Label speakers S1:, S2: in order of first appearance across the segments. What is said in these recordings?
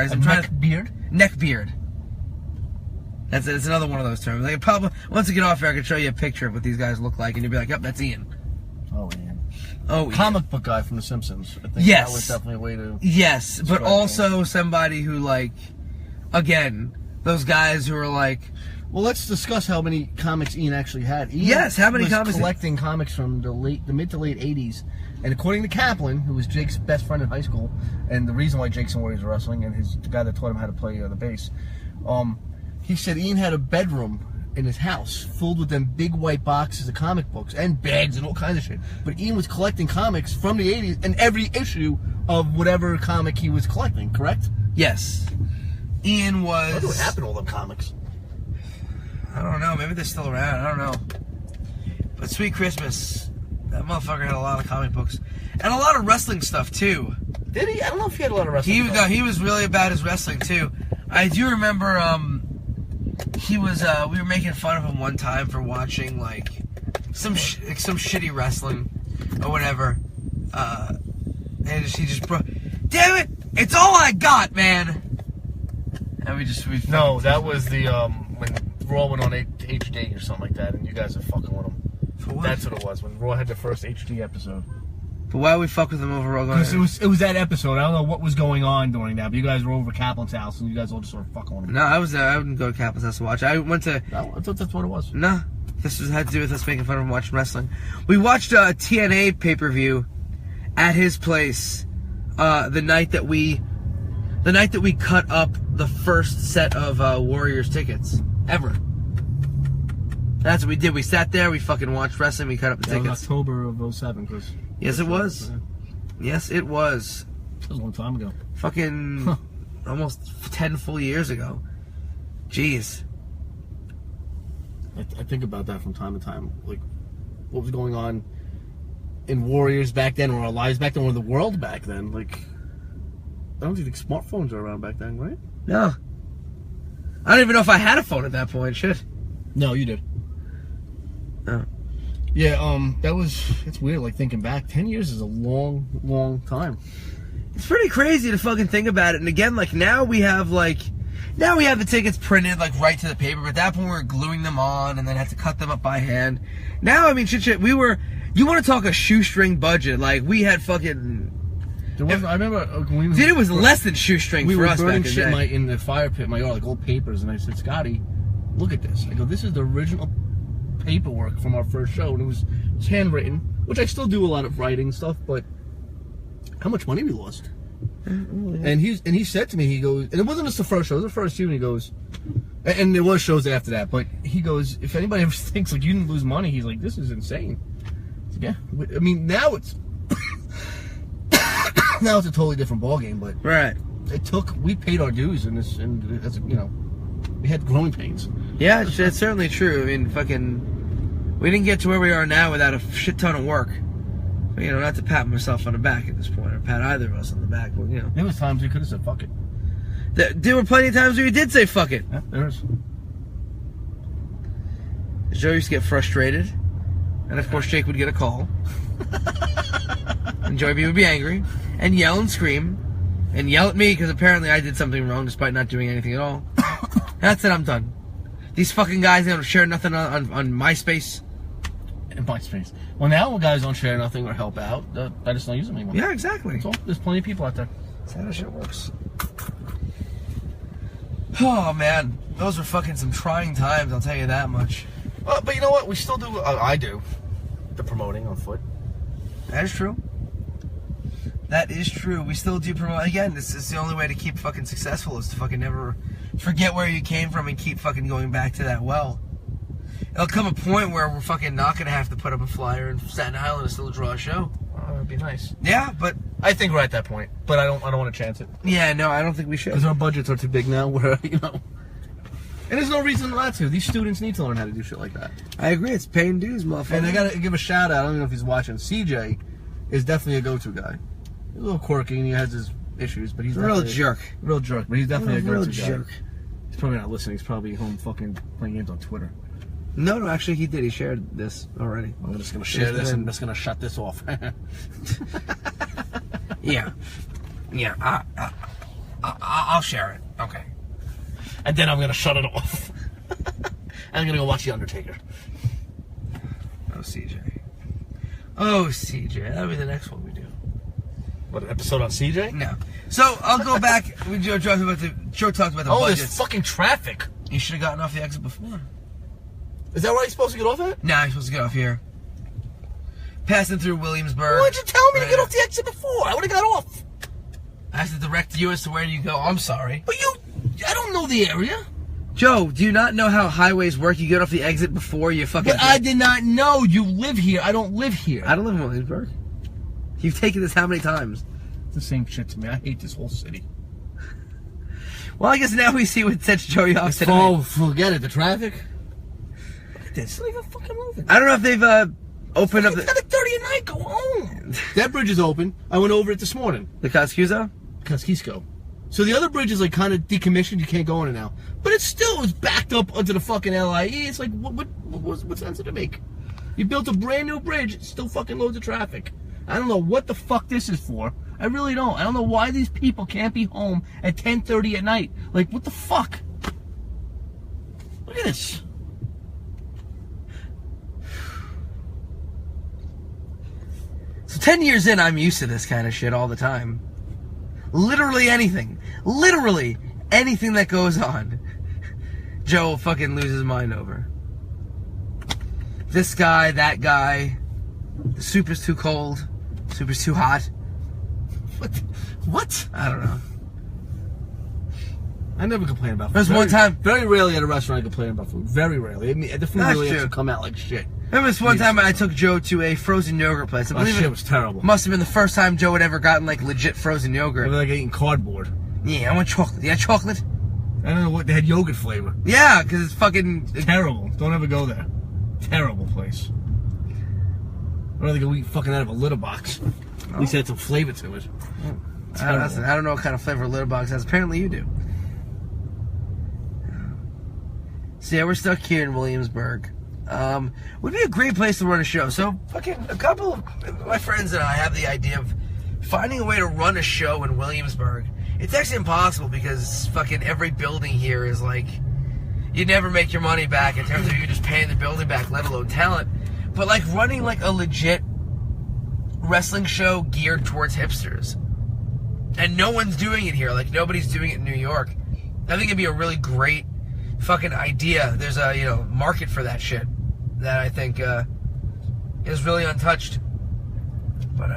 S1: sorry. Neck beard. It's another one of those terms. Like, probably once I get off here, I can show you a picture of what these guys look like, and you'll be like, "Yep, that's Ian."
S2: Oh, Ian.
S1: Oh,
S2: comic book guy from The Simpsons. I think
S1: yes,
S2: that was definitely a way to.
S1: Yes, but also somebody who, like, again, those guys who are like.
S2: Well, let's discuss how many comics Ian actually had. Ian
S1: how many
S2: was
S1: comics?
S2: Collecting comics from the mid to late '80s, and according to Kaplan, who was Jake's best friend in high school, and the reason why Jake's in Warriors Wrestling, and the guy that taught him how to play the bass, he said Ian had a bedroom in his house filled with them big white boxes of comic books and bags and all kinds of shit. But Ian was collecting comics from the '80s and every issue of whatever comic he was collecting. Correct?
S1: Yes. Ian was.
S2: What happened to all them comics?
S1: I don't know. Maybe they're still around. I don't know. But Sweet Christmas, that motherfucker had a lot of comic books and a lot of wrestling stuff too.
S2: Did he? I don't know if he had a lot of wrestling.
S1: He was really about his wrestling too. I do remember. He was. We were making fun of him one time for watching like some shitty wrestling or whatever. And he just broke. Damn it! It's all I got, man. And we
S2: No, that was the when Raw went on HD or something like that, and you guys are fucking with him.
S1: For what?
S2: That's what it was when Raw had the first HD episode.
S1: But why would we fuck with him over Raw?
S2: Because it was that episode. I don't know what was going on during that, but you guys were over Kaplan's house, and you guys all just sort of fucking with him.
S1: No, I was there. I wouldn't go to Kaplan's house to watch. I went to.
S2: No, I thought that's what it was.
S1: No, had to do with us making fun of him watching wrestling. We watched a TNA pay-per-view at his place the night that we cut up the first set of Warriors tickets ever. That's what we did. We sat there, we fucking watched wrestling, we cut up the tickets.
S2: Was October of 07, Chris.
S1: Yes, it was. Yes, it was.
S2: That was a long time ago.
S1: Fucking almost 10 full years ago. Jeez.
S2: I think about that from time to time. Like, what was going on in Warriors back then, or our lives back then, or the world back then. Like, I don't think smartphones were around back then, right?
S1: No. I don't even know if I had a phone at that point. Shit.
S2: No, you did.
S1: Oh.
S2: Yeah, it's weird, like, thinking back. 10 years is a long, long time.
S1: It's pretty crazy to fucking think about it. And again, like, now we have the tickets printed, like, right to the paper. But at that point, we were gluing them on and then had to cut them up by hand. Now, I mean, shit, you want to talk a shoestring budget. Like, we had fucking...
S2: I remember when
S1: it was less than shoestring for us back in the day.
S2: We were burning shit in the fire pit in my yard, like old papers, and I said, Scotty, look at this. I go, this is the original paperwork from our first show, and it was handwritten, which I still do a lot of writing stuff, but how much money we lost. And he said to me, he goes, and it wasn't just the first show, it was the first few, and he goes, and there was shows after that, but he goes, if anybody ever thinks like you didn't lose money, he's like, this is insane. I said, yeah, I mean, now it's now it's a totally different ballgame, but
S1: right.
S2: We paid our dues in this, and as you know, we had growing pains.
S1: Yeah, it's certainly true. I mean, we didn't get to where we are now without a shit ton of work. You know, not to pat myself on the back at this point, or pat either of us on the back, but you know.
S2: There was times we could have said fuck it.
S1: There were plenty of times where you did say fuck it.
S2: Yeah, there is.
S1: Joe used to get frustrated, and of course Jake would get a call. And Joey B would be angry, and yell and scream, and yell at me because apparently I did something wrong despite not doing anything at all. That's it, I'm done. These fucking guys, they don't share nothing on MySpace.
S2: In MySpace. Well, now guys don't share nothing or help out. I just don't use them anymore.
S1: Yeah, exactly.
S2: There's plenty of people out there.
S1: That's how that shit works. Oh, man. Those were fucking some trying times, I'll tell you that much.
S2: But you know what? We still do, I do, the promoting on foot.
S1: That is true. That is true. We still do promote. Again, this is the only way to keep fucking successful is to fucking never forget where you came from and keep fucking going back to that well. It'll come a point where we're fucking not going to have to put up a flyer in Staten Island and still draw a show.
S2: That would be nice.
S1: Yeah, but...
S2: I think we're at that point, but I don't want to chance it.
S1: Yeah, no, I don't think we should.
S2: Because our budgets are too big now where, you know... And there's no reason not to. These students need to learn how to do shit like that.
S1: I agree. It's paying dues, motherfucker.
S2: And I got to give a shout out. I don't know if he's watching. CJ is definitely a go-to guy. He's a little quirky and he has his issues, but he's
S1: a real jerk.
S2: Real jerk, but he's definitely a go-to guy.
S1: Jerk.
S2: He's probably not listening. He's probably home fucking playing games on Twitter.
S1: No, actually he did. He shared this already.
S2: I'm just going to share this and I'm just going to shut this off.
S1: Yeah. Yeah.
S2: I'll share it. Okay. And then I'm gonna shut it off. I'm gonna go watch The Undertaker.
S1: Oh, CJ. Oh, CJ. That'll be the next one we do.
S2: What, an episode on CJ?
S1: No. So, I'll go back. Joe talked about the budgets.
S2: There's fucking traffic.
S1: You should have gotten off the exit before.
S2: Is that where you're supposed to get off at?
S1: Nah, you're supposed to get off here. Passing through Williamsburg.
S2: Why'd you tell me to get off the exit before? I would have got off.
S1: I have to direct you as to where you go. I'm sorry.
S2: But I don't know the area.
S1: Joe, do you not know how highways work? You get off the exit before you fucking...
S2: But I did not know you live here. I don't live here.
S1: I don't live in Williamsburg. You've taken this how many times?
S2: It's the same shit to me. I hate this whole city.
S1: Well, I guess now we see what sets Joey off today.
S2: Oh, forget it. The traffic. Look at this. It's not even fucking moving.
S1: I don't know if they've opened up the...
S2: It's 30 at night. Go home. That bridge is open. I went over it this morning.
S1: The Kosciuszko?
S2: Kosciuszko. So the other bridge is like kind of decommissioned. You can't go on it now. But it still is backed up onto the fucking LIE. It's like, what sense did it make? You built a brand new bridge. It's still fucking loads of traffic. I don't know what the fuck this is for. I really don't. I don't know why these people can't be home at 10:30 at night. Like, what the fuck? Look at this.
S1: So 10 years in, I'm used to this kind of shit all the time. Literally anything that goes on, Joe fucking loses his mind over. This guy, that guy, the soup is too cold, soup is too hot.
S2: What?
S1: I don't know.
S2: I never complain about food.
S1: There's one time...
S2: Very rarely at a restaurant I complain about food. Very rarely. I mean, the food
S1: That's
S2: really has
S1: true.
S2: to come out like shit.
S1: Remember this one time I took Joe to a frozen yogurt place. I believe
S2: Shit was terrible.
S1: Must have been the first time Joe had ever gotten like legit frozen yogurt.
S2: It was like eating cardboard.
S1: Yeah, I want chocolate. Yeah, chocolate?
S2: I don't know what, they had yogurt flavor.
S1: Yeah, because it's fucking...
S2: Terrible. Don't ever go there. Terrible place. I'd rather go eat fucking out of a litter box. At least it had some flavor to it.
S1: I don't know what kind of flavor litter box has. Apparently you do. So yeah, we're stuck here in Williamsburg. Would be a great place to run a show. So fucking a couple of my friends and I have the idea of finding a way to run a show in Williamsburg. It's actually impossible because fucking every building here is like, you never make your money back in terms of you just paying the building back, let alone talent. But like running like a legit wrestling show geared towards hipsters. And no one's doing it here. Like nobody's doing it in New York. I think it'd be a really great fucking idea. There's a market for that shit that I think is really untouched. But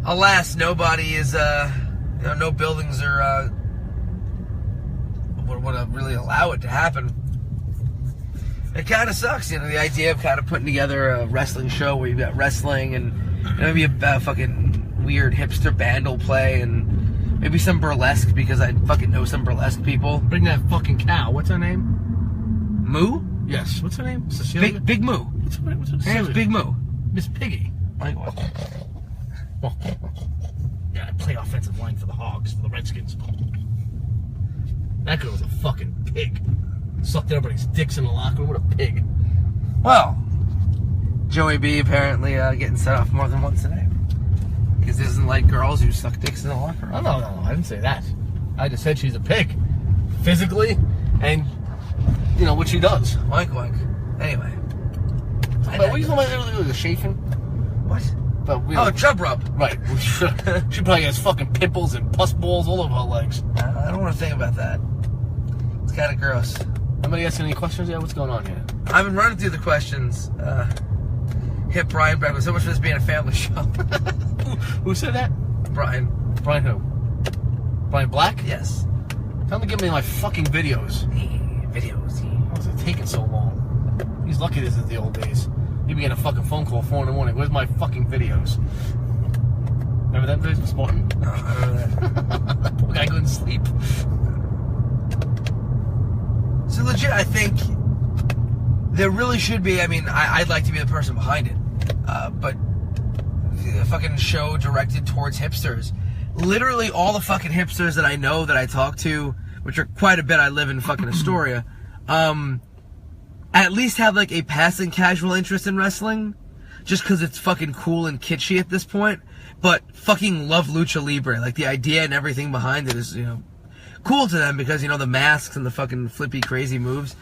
S1: alas, nobody is no buildings are would really allow it to happen. It kind of sucks, the idea of kind of putting together a wrestling show where you've got wrestling and maybe a fucking weird hipster band will play and maybe some burlesque because I fucking know some burlesque people.
S2: Bring that fucking cow. What's her name?
S1: Moo?
S2: Yes. What's her name? Cecilia?
S1: Big Moo.
S2: What's her
S1: Her name's
S2: name?
S1: Big Moo.
S2: Miss Piggy.
S1: Like what?
S2: Yeah, I play offensive line for the Hogs, for the Redskins. That girl was a fucking pig. Sucked everybody's dicks in the locker room. What a pig.
S1: Well, Joey B apparently getting set off more than once today. Because he doesn't like girls who suck dicks in the locker room.
S2: Oh, no, I didn't say that. I just said she's a pig. Physically, and, what she does.
S1: Wink, wink. Anyway.
S2: But what are you talking about? The chafing?
S1: What?
S2: But
S1: chub rub.
S2: Right. She probably has fucking pimples and pus balls all over her legs.
S1: I don't want to think about that. It's kind of gross.
S2: Anybody asking any questions? Yeah, what's going on here?
S1: I've been running through the questions. Hit Brian Breakfast. So much for this being a family show.
S2: Who said that?
S1: Brian.
S2: Brian who? Brian Black?
S1: Yes.
S2: Tell him to give me my fucking videos.
S1: Videos.
S2: Why is it taking so long? He's lucky this is the old days. He'd be getting a fucking phone call 4 in the morning. Where's my fucking videos? Remember that video from Spartan?
S1: No, I remember that.
S2: That poor guy couldn't sleep.
S1: So legit, I think there really should be, I'd like to be the person behind it, but a fucking show directed towards hipsters. Literally all the fucking hipsters that I know that I talk to, which are quite a bit, I live in fucking Astoria, at least have like a passing casual interest in wrestling, just because it's fucking cool and kitschy at this point. but fucking love Lucha Libre. Like, the idea and everything behind it is, cool to them because, the masks and the fucking flippy, crazy moves.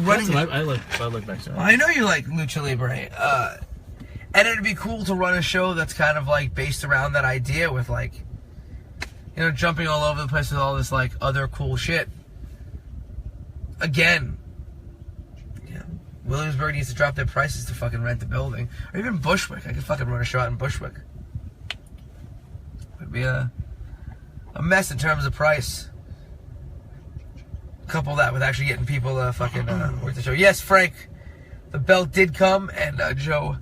S1: Running.
S2: I like Mexico.
S1: I know you like Lucha Libre. And it'd be cool to run a show that's kind of, like, based around that idea with, like, jumping all over the place with all this, like, other cool shit. Again, Williamsburg needs to drop their prices to fucking rent the building. Or even Bushwick. I could fucking run a show out in Bushwick. It'd be a mess in terms of price. Couple that with actually getting people to fucking work the show. Yes, Frank, the belt did come, and Joe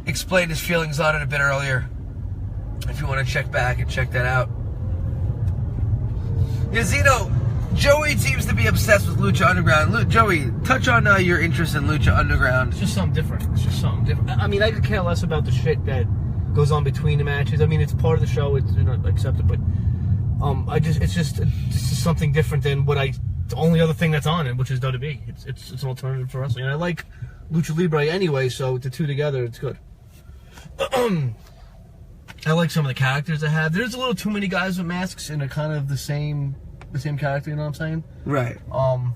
S1: explained his feelings on it a bit earlier. If you want to check back and check that out. Zeno, Joey seems to be obsessed with Lucha Underground. Joey, touch on your interest in Lucha Underground.
S2: It's just something different. I mean, I could care less about the shit that goes on between the matches. I mean, it's part of the show. It's accepted, but it's just something different than the only other thing that's on it, which is WWE. It's an alternative for wrestling, and I like Lucha Libre anyway. So the two together, it's good. I like some of the characters they have. There's a little too many guys with masks and they're kind of the same character. You know what I'm saying?
S1: Right. El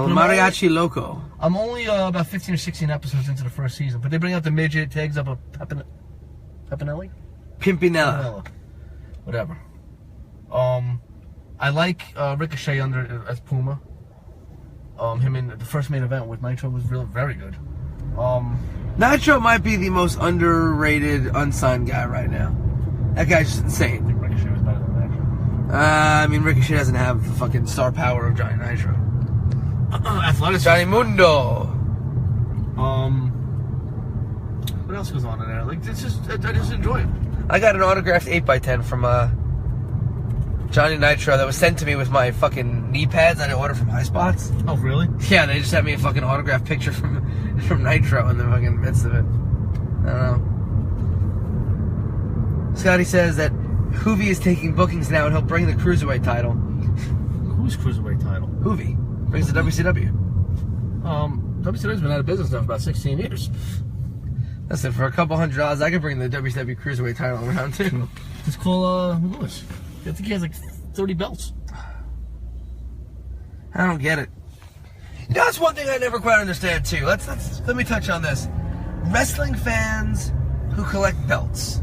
S1: Mariachi Loco.
S2: I'm only about 15 or 16 episodes into the first season, but they bring out the midget, tags up a Pimpinelli?
S1: Pimpinella.
S2: Whatever. I like Ricochet as Puma. Him in the first main event with Nitro was very good.
S1: Nitro might be the most underrated, unsigned guy right now. That guy's just insane.
S2: I think Ricochet was better than Nitro.
S1: I mean, Ricochet doesn't have the fucking star power of Johnny Nitro.
S2: Athleticism.
S1: Johnny Mundo.
S2: What else goes on in there? Like, I just enjoy it.
S1: I got an autographed 8x10 from Johnny Nitro that was sent to me with my fucking knee pads I ordered from High Spots.
S2: Oh, really?
S1: Yeah, they just sent me a fucking autographed picture from Nitro in the fucking midst of it. I don't know. Scotty says that Hoovy is taking bookings now and he'll bring the Cruiserweight title.
S2: Who's Cruiserweight title?
S1: Hoovy brings the WCW.
S2: WCW's been out of business now for about 16 years.
S1: Listen, for a couple $100, I could bring the WCW Cruiserweight title around too.
S2: Just call Lewis. I think he has like 30 belts.
S1: I don't get it. That's one thing I never quite understand too. Let me touch on this. Wrestling fans who collect belts.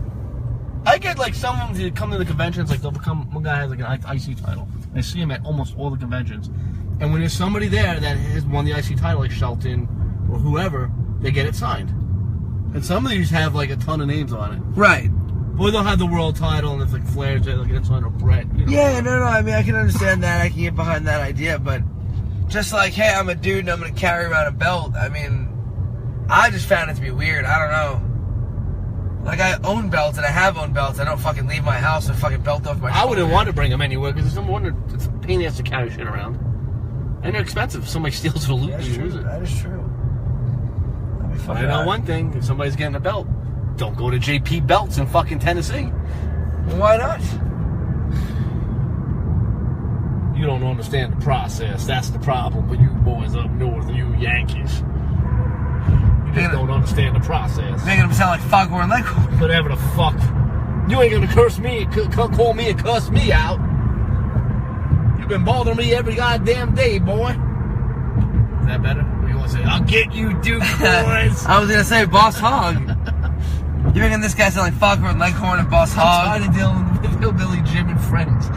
S2: I get like some of them who come to the conventions, like one guy has like an IC title. I see him at almost all the conventions. And when there's somebody there that has won the IC title, like Shelton or whoever, they get it signed. And some of these have like a ton of names on it.
S1: Right.
S2: Or they'll have the world title and it's like Flair's, they'll get it signed or Brett. You know?
S1: Yeah, no, I mean, I can understand that. I can get behind that idea, but just like, hey, I'm a dude and I'm going to carry around a belt. I mean, I just found it to be weird. I don't know. Like, I own belts and I have owned belts. I don't fucking leave my house with a fucking belt off my shoulder.
S2: I wouldn't want to bring them anywhere because it's a pain in the ass to carry shit around. And they're expensive. If somebody steals it or loses it.
S1: That is true.
S2: I know one thing. If somebody's getting a belt, don't go to JP Belts in fucking Tennessee.
S1: Why not?
S2: You don't understand the process. That's the problem with you boys up north, you Yankees. You just don't understand the process.
S1: Making them sound like Foghorn Leghorn.
S2: Whatever the fuck. You ain't gonna curse me, call me and cuss me out. You've been bothering me every goddamn day, boy. Is that better? Or you want to say, I'll get you, Duke boys?
S1: I was gonna say Boss Hog. You making this guy sound like Foghorn Leghorn and Boss Hog?
S2: I'm tired of dealing with Hillbilly Jim and friends.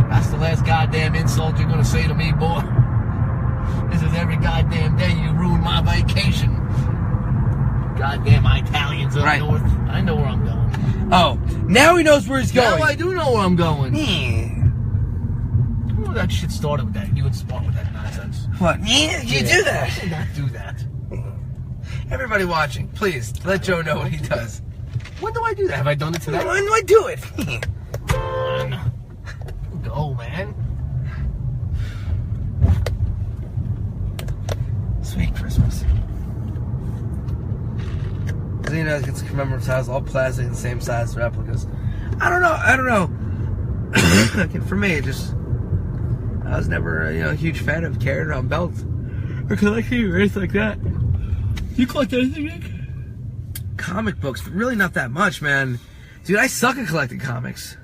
S2: That's the last goddamn insult you're gonna say to me, boy. This is every goddamn day you ruin my vacation. Goddamn Italians up north. I know where I'm going.
S1: Oh, now he knows where he's going.
S2: Now I do know where I'm going.
S1: Yeah.
S2: Well, that shit started with that. You would start with that nonsense.
S1: What? Yeah, you do that.
S2: I did not do that.
S1: Everybody watching, please let Joe know what he does.
S2: When do I do that? Have I done it today?
S1: When do I do it?
S2: Come on. Go, man.
S1: Sweet Christmas. Zeno gets commemorative tiles, all plastic and same size replicas. I don't know. For me, it just, I was never a huge fan of carrying around belts or collecting or anything like that. You collect anything, Nick? comic books, but really not that much, man. Dude, I suck at collecting comics.